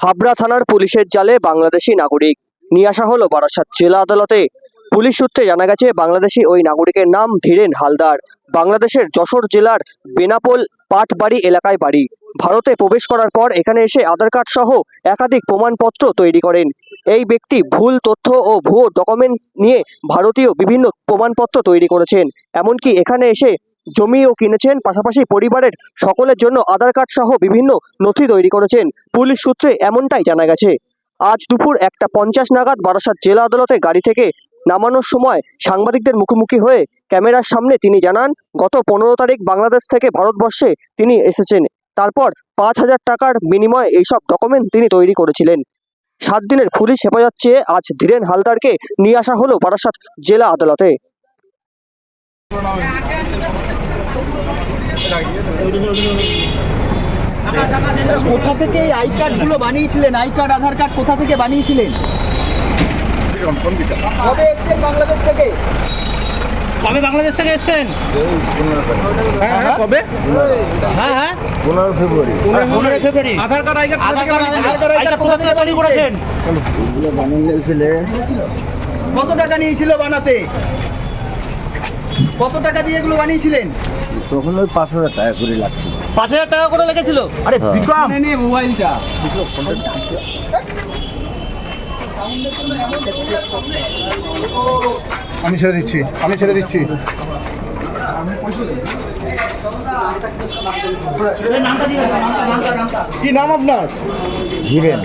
হাবড়া থানার পুলিশের জালে বাংলাদেশি নাগরিক নিয়ে আসা হলো বারাসাত জেলা আদালতে। পুলিশ সূত্রে জানা গেছে, বাংলাদেশি ওই নাগরিকের নাম ধীরেন হালদার। বাংলাদেশের যশোর জেলার বেনাপোল পাটবাড়ি এলাকায় বাড়ি। ভারতে প্রবেশ করার পর এখানে এসে আধার কার্ড সহ একাধিক প্রমাণপত্র তৈরি করেন। এই ব্যক্তি ভুল তথ্য ও ভুয়ো ডকুমেন্ট নিয়ে ভারতীয় বিভিন্ন প্রমাণপত্র তৈরি করেছেন। এমনকি এখানে এসে জমিও কিনেছেন, পাশাপাশি পরিবারের সকলের জন্য আধার কার্ড সহ বিভিন্ন নথি তৈরি করেছেন। পুলিশ সূত্রে এমনটাই জানা গেছে। আজ দুপুর 1:50 নাগাদ বারাসাত জেলা আদালতে গাড়ি থেকে নামানোর সময় সাংবাদিকদের মুখোমুখি হয়ে ক্যামেরার সামনে তিনি জানান, গত 15 তারিখ বাংলাদেশ থেকে ভারতবর্ষে তিনি এসেছেন। তারপর 5,000 টাকার বিনিময়ে এইসব ডকুমেন্ট তিনি তৈরি করেছিলেন। 7 দিনের পুলিশ হেফাজত চেয়ে আজ ধীরেন হালদারকে নিয়ে আসা হলো বারাসাত জেলা আদালতে। কোথা থেকে এই আই কার্ড গুলো বানিয়েছিলেন? আই কার্ড, আধার কার্ড কোথা থেকে বানিয়েছিলেন? কবে এসেছেন বাংলাদেশ থেকে? কবে বাংলাদেশ থেকে এসেছেন? কবে? হ্যাঁ 15 ফেব্রুয়ারি। 15 ফেব্রুয়ারি। আধার কার্ড, আই কার্ড কোথা থেকে তৈরি করেছেন? এগুলো বানিয়েছিলে। কত টাকা নিয়েছিল বানাতে? কত টাকা দিয়ে এগুলো বানিয়েছিলেন? তখন ওই 5,000 টাকা করে লাগছিল। 5,000 টাকা করে লেগেছিল। আরে বিক্রম নে মোবাইলটা। আমি ছেড়ে দিচ্ছি। কি নাম আপনার? ধীরেন।